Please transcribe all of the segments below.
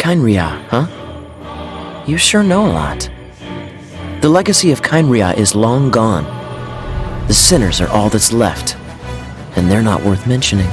Xingqiu, huh? You sure know a lot. The legacy of Xingqiu is long gone. The sinners are all that's left, and they're not worth mentioning.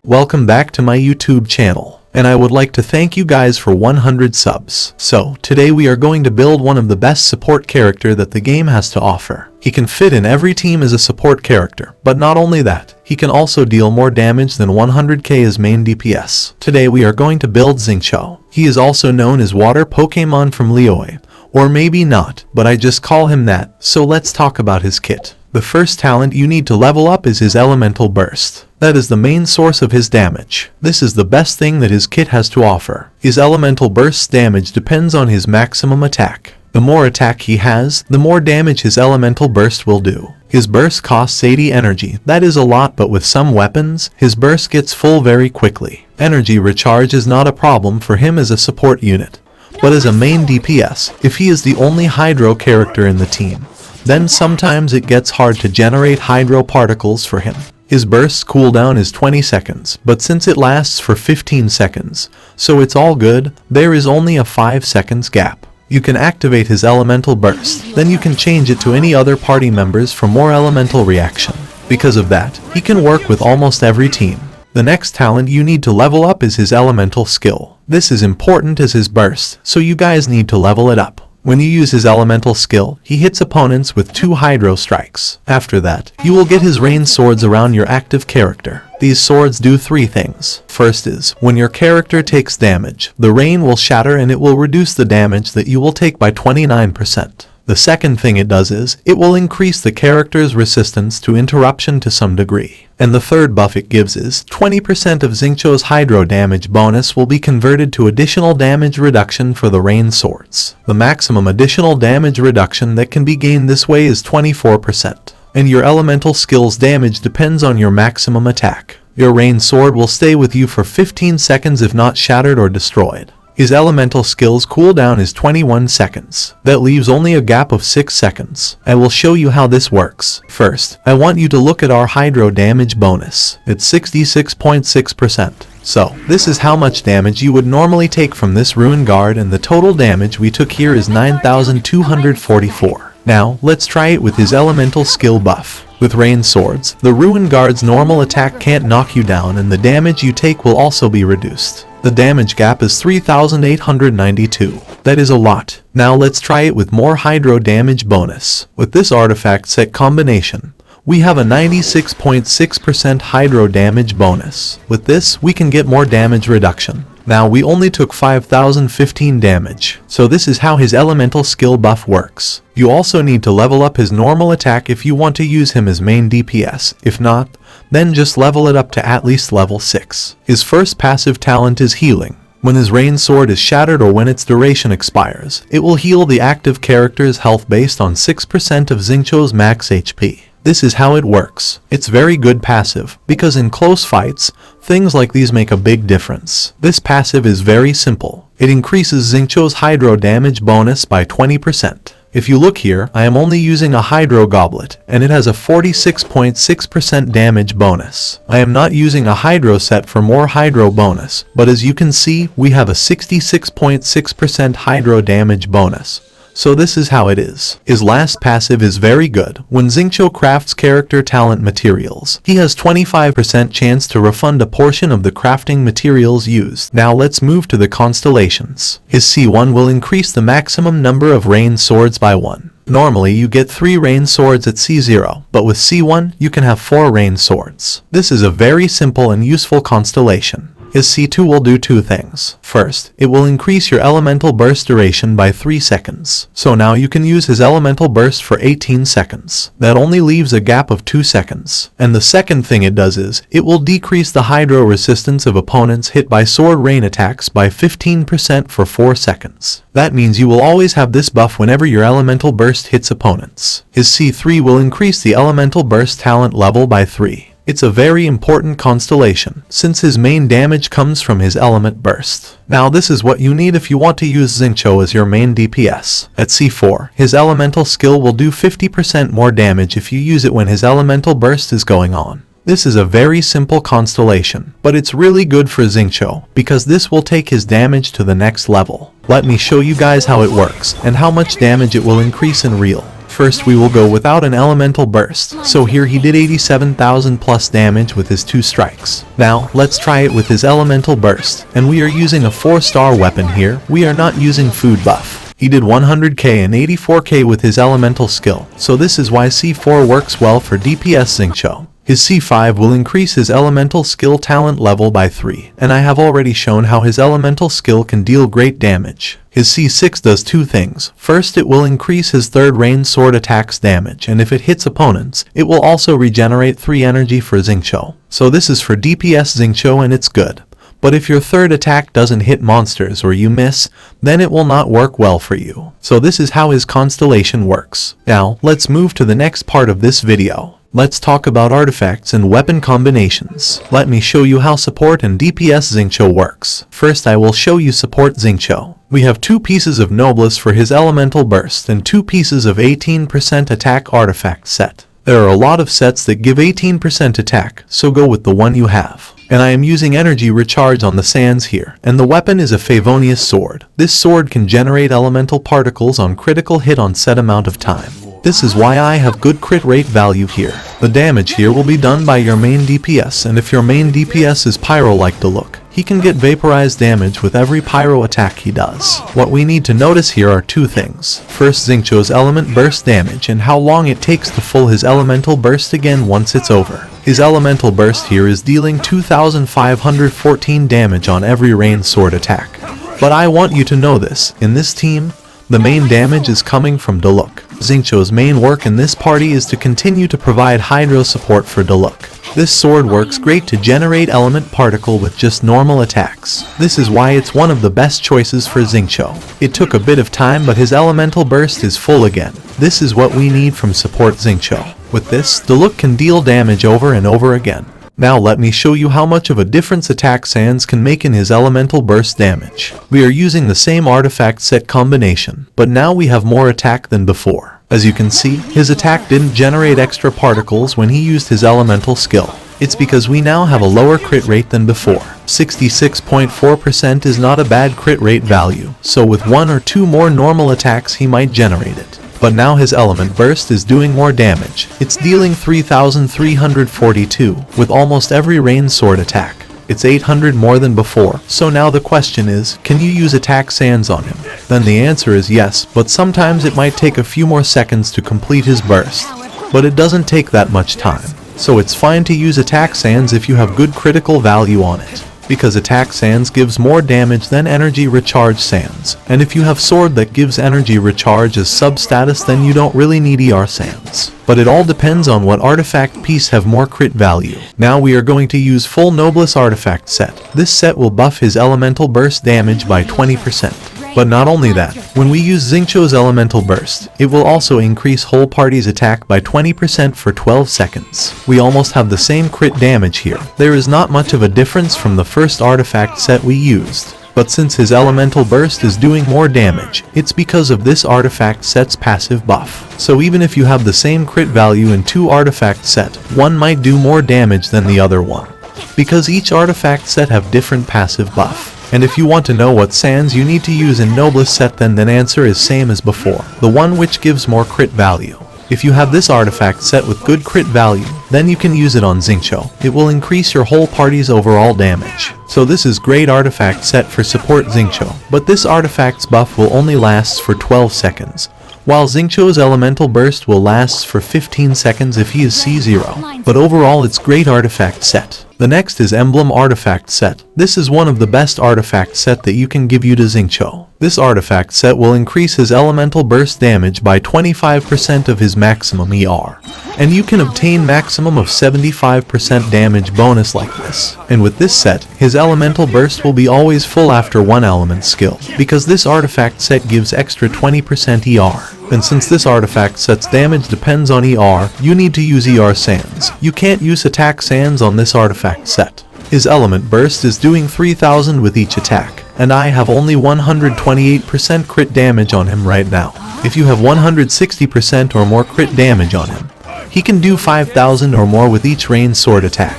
Welcome back to my YouTube channel, and I would like to thank you guys for 100 subs. So, today we are going to build one of the best support character that the game has to offer. He can fit in every team as a support character, but not only that, he can also deal more damage than 100k as main DPS. Today we are going to build Xingqiu. He is also known as Water Pokemon from Liyue, or maybe not, but I just call him that, so let's talk about his kit. The first talent you need to level up is his Elemental Burst. That is the main source of his damage. This is the best thing that his kit has to offer. His Elemental Burst's damage depends on his maximum attack. The more attack he has, the more damage his Elemental Burst will do. His burst costs 80 energy. That is a lot, but with some weapons, his burst gets full very quickly. Energy recharge is not a problem for him as a support unit. But as a main DPS, if he is the only Hydro character in the team, then sometimes it gets hard to generate Hydro particles for him. His burst's cooldown is 20 seconds, but since it lasts for 15 seconds, so it's all good, there is only a 5 seconds gap. You can activate his Elemental Burst, then you can change it to any other party members for more elemental reaction. Because of that, he can work with almost every team. The next talent you need to level up is his Elemental Skill. This is important as his burst, so you guys need to level it up. When you use his Elemental Skill, he hits opponents with 2 Hydro strikes. After that, you will get his rain swords around your active character. These swords do 3 things. First is, when your character takes damage, the rain will shatter and it will reduce the damage that you will take by 29%. The second thing it does is, it will increase the character's resistance to interruption to some degree. And the third buff it gives is, 20% of Xingqiu's Hydro damage bonus will be converted to additional damage reduction for the rain swords. The maximum additional damage reduction that can be gained this way is 24%. And your elemental skill's damage depends on your maximum attack. Your rain sword will stay with you for 15 seconds if not shattered or destroyed. His elemental skill's cooldown is 21 seconds. That leaves only a gap of 6 seconds. I will show you how this works. First, I want you to look at our Hydro damage bonus. It's 66.6%. So, this is how much damage you would normally take from this Ruin Guard, and the total damage we took here is 9,244. Now, let's try it with his elemental skill buff. With rain swords, the Ruin Guard's normal attack can't knock you down and the damage you take will also be reduced. The damage gap is 3,892. That is a lot. Now let's try it with more Hydro damage bonus. With this artifact set combination, we have a 96.6% Hydro damage bonus. With this, we can get more damage reduction. Now we only took 5,015 damage, so this is how his elemental skill buff works. You also need to level up his normal attack if you want to use him as main DPS. If not, then just level it up to at least level 6. His first passive talent is healing. When his rain sword is shattered or when its duration expires, it will heal the active character's health based on 6% of Xingqiu's max HP. This is how it works. It's very good passive, because in close fights, things like these make a big difference. This passive is very simple. It increases Xingqiu's Hydro damage bonus by 20%. If you look here, I am only using a Hydro Goblet, and it has a 46.6% damage bonus. I am not using a Hydro set for more Hydro bonus, but as you can see, we have a 66.6% Hydro damage bonus. So this is how it is. His last passive is very good. When Xingqiu crafts character talent materials, he has 25% chance to refund a portion of the crafting materials used. Now let's move to the constellations. His C1 will increase the maximum number of rain swords by 1. Normally you get 3 rain swords at C0, but with C1 you can have 4 rain swords. This is a very simple and useful constellation. His C2 will do 2 things. First, it will increase your elemental burst duration by 3 seconds. So now you can use his elemental burst for 18 seconds. That only leaves a gap of 2 seconds. And the second thing it does is, it will decrease the Hydro resistance of opponents hit by sword rain attacks by 15% for 4 seconds. That means you will always have this buff whenever your elemental burst hits opponents. His C3 will increase the elemental burst talent level by 3. It's a very important constellation, since his main damage comes from his element burst. Now this is what you need if you want to use Xingqiu as your main DPS. At C4, his elemental skill will do 50% more damage if you use it when his elemental burst is going on. This is a very simple constellation, but it's really good for Xingqiu, because this will take his damage to the next level. Let me show you guys how it works, and how much damage it will increase in real. First we will go without an elemental burst, so here he did 87,000 plus damage with his 2 strikes. Now, let's try it with his elemental burst, and we are using a 4-star weapon here, we are not using food buff. He did 100k and 84k with his elemental skill, so this is why C4 works well for DPS Xingqiu. His C5 will increase his elemental skill talent level by 3, and I have already shown how his elemental skill can deal great damage. His C6 does 2 things. First, it will increase his 3rd range sword attack's damage, and if it hits opponents, it will also regenerate 3 energy for Xingqiu. So this is for DPS Xingqiu and it's good. But if your 3rd attack doesn't hit monsters or you miss, then it will not work well for you. So this is how his constellation works. Now, let's move to the next part of this video. Let's talk about artifacts and weapon combinations. Let me show you how support and DPS Xingqiu works. First I will show you support Xingqiu. We have 2 pieces of Noblesse for his elemental burst and 2 pieces of 18% attack artifact set. There are a lot of sets that give 18% attack, so go with the one you have. And I am using energy recharge on the sands here, and the weapon is a Favonius sword. This sword can generate elemental particles on critical hit on set amount of time. This is why I have good crit rate value here. The damage here will be done by your main DPS, and if your main DPS is pyro like Diluc, he can get vaporized damage with every pyro attack he does. What we need to notice here are 2 things. First, Xingqiu's element burst damage and how long it takes to full his elemental burst again once it's over. His elemental burst here is dealing 2,514 damage on every ranged sword attack. But I want you to know this, in this team, the main damage is coming from Diluc. Xingqiu's main work in this party is to continue to provide hydro support for Diluc. This sword works great to generate element particle with just normal attacks. This is why it's one of the best choices for Xingqiu. It took a bit of time, but his elemental burst is full again. This is what we need from support Xingqiu. With this, Diluc can deal damage over and over again. Now let me show you how much of a difference attack sands can make in his elemental burst damage. We are using the same artifact set combination, but now we have more attack than before. As you can see, his attack didn't generate extra particles when he used his elemental skill. It's because we now have a lower crit rate than before. 66.4% is not a bad crit rate value, so with 1 or 2 more normal attacks he might generate it. But now his element burst is doing more damage. It's dealing 3,342 with almost every ranged sword attack. It's 800 more than before, so now the question is, can you use attack sands on him? Then the answer is yes, but sometimes it might take a few more seconds to complete his burst. But it doesn't take that much time, so it's fine to use attack sands if you have good critical value on it. Because attack sands gives more damage than energy recharge sands, and if you have sword that gives energy recharge as sub status, then you don't really need ER sands. But it all depends on what artifact piece have more crit value. Now we are going to use full Noblesse artifact set. This set will buff his elemental burst damage by 20%. But not only that, when we use Xingqiu's elemental burst, it will also increase whole party's attack by 20% for 12 seconds. We almost have the same crit damage here. There is not much of a difference from the first artifact set we used. But since his elemental burst is doing more damage, it's because of this artifact set's passive buff. So even if you have the same crit value in 2 artifact set, one might do more damage than the other one. Because each artifact set have different passive buff. And if you want to know what sands you need to use in Noblesse set, then the answer is same as before, the one which gives more crit value. If you have this artifact set with good crit value, then you can use it on Xingqiu. It will increase your whole party's overall damage. So this is great artifact set for support Xingqiu, but this artifact's buff will only last for 12 seconds. While Xingqiu's elemental burst will last for 15 seconds if he is C0, but overall it's great artifact set. The next is Emblem artifact set. This is one of the best artifact set that you can give you to Xingqiu. This artifact set will increase his elemental burst damage by 25% of his maximum ER. And you can obtain maximum of 75% damage bonus like this. And with this set, his elemental burst will be always full after 1 element skill, because this artifact set gives extra 20% ER. And since this artifact set's damage depends on ER, you need to use ER sands. You can't use attack sands on this artifact set. His element burst is doing 3,000 with each attack, and I have only 128% crit damage on him right now. If you have 160% or more crit damage on him, He can do 5,000 or more with each ranged sword attack.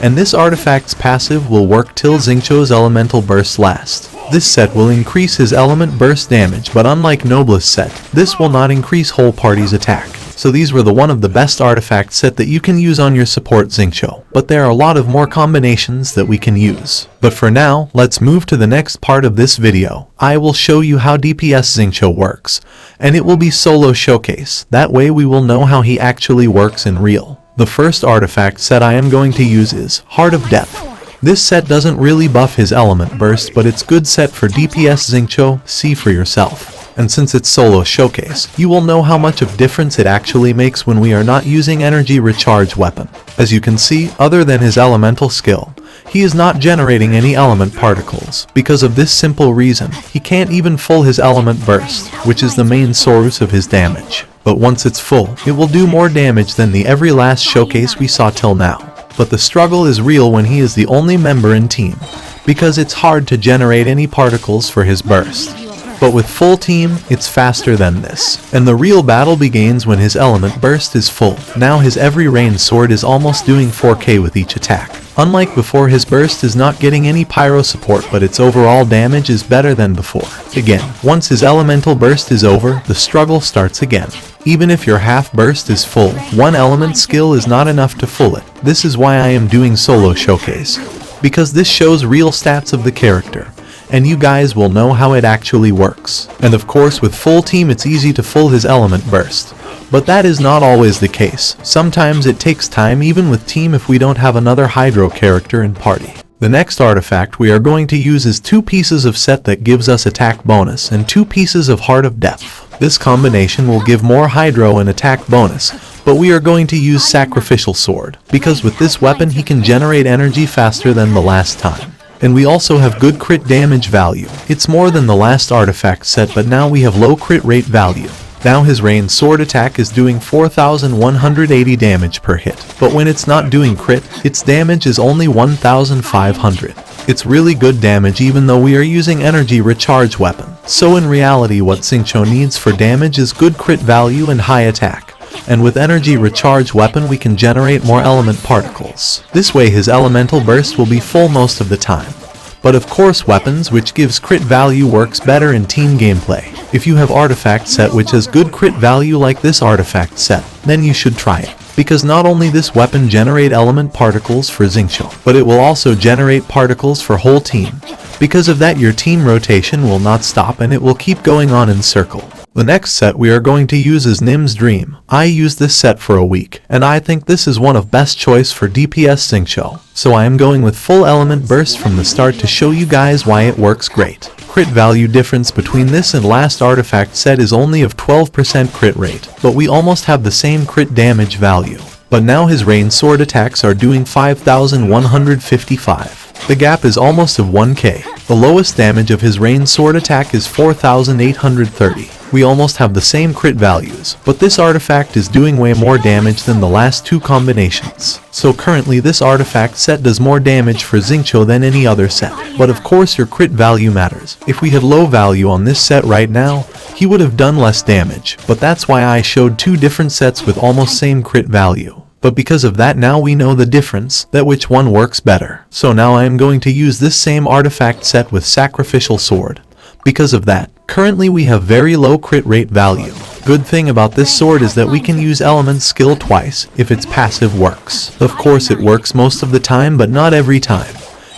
And this artifact's passive will work till Xingqiu's elemental burst lasts. This set will increase his element burst damage, but unlike Noblest set, this will not increase whole party's attack. So these were one of the best artifact set that you can use on your support Xingqiu, but there are a lot of more combinations that we can use. But for now, let's move to the next part of this video. I will show you how DPS Xingqiu works, and it will be solo showcase. That way we will know how he actually works in real. The first artifact set I am going to use is Heart of Depth. This set doesn't really buff his element burst, but it's good set for DPS Xingqiu, see for yourself. And since it's solo showcase, you will know how much of difference it actually makes when we are not using energy recharge weapon. As you can see, other than his elemental skill, he is not generating any element particles. Because of this simple reason, he can't even full his element burst, which is the main source of his damage. But once it's full, it will do more damage than the every last showcase we saw till now. But the struggle is real when he is the only member in team, because it's hard to generate any particles for his burst. But with full team, it's faster than this. And the real battle begins when his element burst is full. Now his every ranged sword is almost doing 4k with each attack. Unlike before, his burst is not getting any pyro support, but its overall damage is better than before. Again, once his elemental burst is over, the struggle starts again. Even if your half burst is full, one element skill is not enough to full it. This is why I am doing solo showcase, because this shows real stats of the character, and you guys will know how it actually works. And of course, with full team it's easy to full his element burst. But that is not always the case. Sometimes it takes time even with team if we don't have another Hydro character in party. The next artifact we are going to use is 2 pieces of set that gives us attack bonus and 2 pieces of Heart of Depth. This combination will give more Hydro and attack bonus, but we are going to use Sacrificial Sword, because with this weapon he can generate energy faster than the last time. And we also have good crit damage value. It's more than the last artifact set, but now we have low crit rate value. Now his ranged sword attack is doing 4,180 damage per hit, but when it's not doing crit, its damage is only 1,500. It's really good damage even though we are using energy recharge weapon. So in reality what Xingqiu needs for damage is good crit value and high attack. And with energy recharge weapon we can generate more element particles. This way his elemental burst will be full most of the time. But of course weapons which gives crit value works better in team gameplay. If you have artifact set which has good crit value like this artifact set, then you should try it. Because not only this weapon generate element particles for Xingqiu, but it will also generate particles for whole team. Because of that your team rotation will not stop and it will keep going on in circle. The next set we are going to use is Nim's Dream. I used this set for a week, and I think this is one of best choice for DPS Xingqiu. So I am going with full element burst from the start to show you guys why it works great. Crit value difference between this and last artifact set is only of 12% crit rate, but we almost have the same crit damage value. But now his ranged sword attacks are doing 5,155. The gap is almost of 1k. The lowest damage of his ranged sword attack is 4,830. We almost have the same crit values, but this artifact is doing way more damage than the last 2 combinations. So currently this artifact set does more damage for Xingqiu than any other set. But of course your crit value matters. If we had low value on this set right now, he would have done less damage, but that's why I showed 2 different sets with almost same crit value. But because of that now we know the difference, that which one works better. So now I am going to use this same artifact set with Sacrificial Sword. Because of that, currently we have very low crit rate value. Good thing about this sword is that we can use element skill twice if its passive works. Of course it works most of the time but not every time.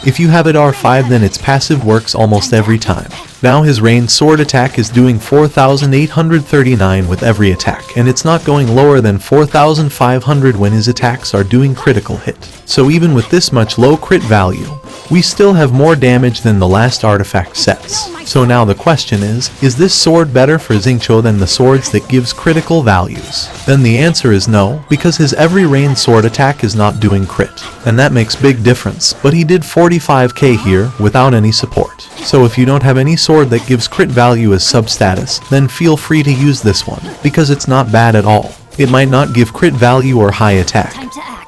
If you have it R5 then its passive works almost every time. Now his ranged sword attack is doing 4,839 with every attack, and it's not going lower than 4,500 when his attacks are doing critical hit. So even with this much low crit value, we still have more damage than the last artifact sets. So now the question is this sword better for Xingqiu than the swords that gives critical values? Then the answer is no, because his every ranged sword attack is not doing crit. And that makes big difference, but he did 45k here without any support. So if you don't have any sword that gives crit value as sub status, then feel free to use this one, because it's not bad at all. It might not give crit value or high attack,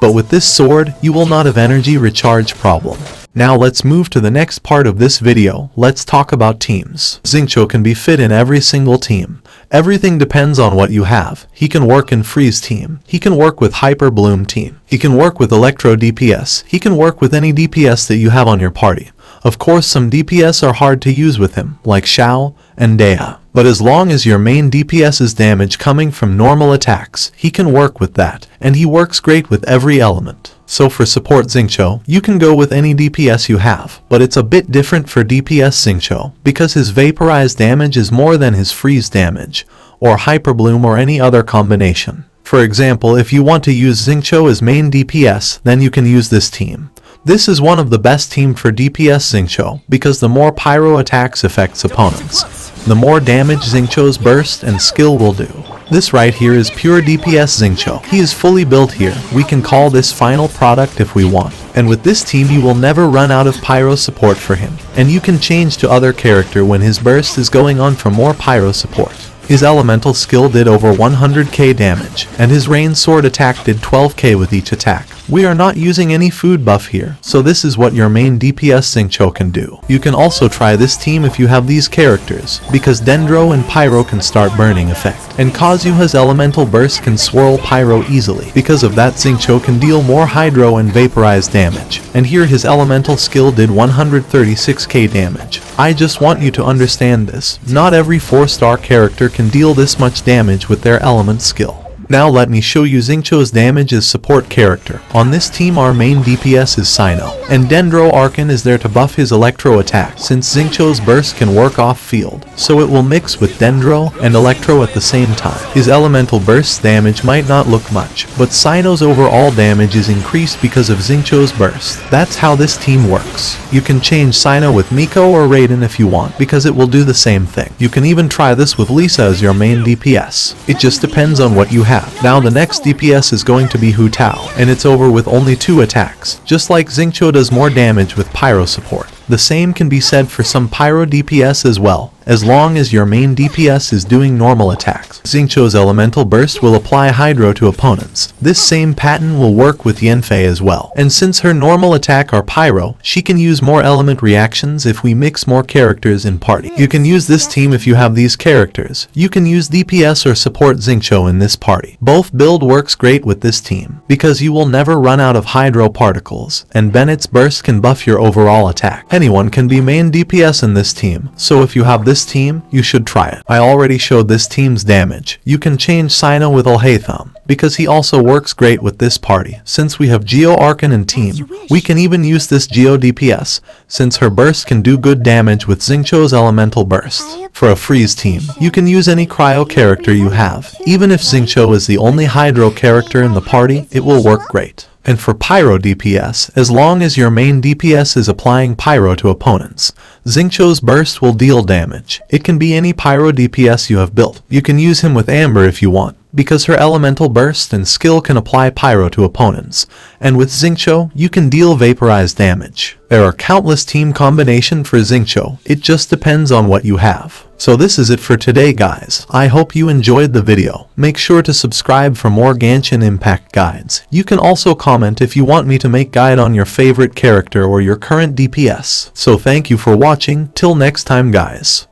but with this sword, you will not have energy recharge problem. Now let's move to the next part of this video. Let's talk about teams. Xingqiu can be fit in every single team. Everything depends on what you have. He can work in freeze team. He can work with hyper bloom team. He can work with electro DPS. He can work with any DPS that you have on your party. Of course, some DPS are hard to use with him, like Xiao and Dea. But as long as your main DPS is damage coming from normal attacks, he can work with that, and he works great with every element. So for support Xingqiu, you can go with any DPS you have, but it's a bit different for DPS Xingqiu, because his vaporized damage is more than his freeze damage, or hyper bloom or any other combination. For example, if you want to use Xingqiu as main DPS, then you can use this team. This is one of the best team for DPS Xingqiu, because the more pyro attacks affects opponents, the more damage Xingqiu's burst and skill will do. This right here is pure DPS Xingqiu. He is fully built here. We can call this final product if we want. And with this team you will never run out of pyro support for him. And you can change to other character when his burst is going on for more pyro support. His elemental skill did over 100k damage, and his rain sword attack did 12k with each attack. We are not using any food buff here, so this is what your main DPS Xingqiu can do. You can also try this team if you have these characters, because Dendro and Pyro can start burning effect, and Kazuha's elemental burst can swirl Pyro easily. Because of that, Xingqiu can deal more hydro and vaporized damage, and here his elemental skill did 136k damage. I just want you to understand this. Not every 4-star character can deal this much damage with their element skill. Now let me show you Xingqiu's damage as support character. On this team our main DPS is Sino, and Dendro Arcan is there to buff his electro attack, since Xingqiu's burst can work off field, so it will mix with Dendro and electro at the same time. His elemental burst damage might not look much, but Sino's overall damage is increased because of Xingqiu's burst. That's how this team works. You can change Sino with Miko or Raiden if you want, because it will do the same thing. You can even try this with Lisa as your main DPS. It just depends on what you have. Now the next DPS is going to be Hu Tao, and it's over with only 2 attacks. Just like Xingqiu does more damage with pyro support. The same can be said for some pyro DPS as well, as long as your main DPS is doing normal attacks. Xingqiu's elemental burst will apply hydro to opponents. This same pattern will work with Yanfei as well. And since her normal attack are pyro, she can use more element reactions if we mix more characters in party. You can use this team if you have these characters. You can use DPS or support Xingqiu in this party. Both build works great with this team, because you will never run out of hydro particles, and Bennett's burst can buff your overall attack. Anyone can be main DPS in this team, so if you have this team, you should try it. I already showed this team's damage. You can change Sino with Alhaitham, because he also works great with this party. Since we have Geo Arcan in team, we can even use this Geo DPS, since her burst can do good damage with Xingqiu's elemental burst. For a freeze team, you can use any cryo character you have. Even if Xingqiu is the only hydro character in the party, it will work great. And for pyro DPS, as long as your main DPS is applying pyro to opponents, Xingqiu's burst will deal damage. It can be any pyro DPS you have built. You can use him with Amber if you want, because her elemental burst and skill can apply pyro to opponents, and with Xingqiu, you can deal vaporized damage. There are countless team combinations for Xingqiu, it just depends on what you have. So this is it for today guys. I hope you enjoyed the video. Make sure to subscribe for more Genshin Impact guides. You can also comment if you want me to make guide on your favorite character or your current DPS. So thank you for watching, till next time guys.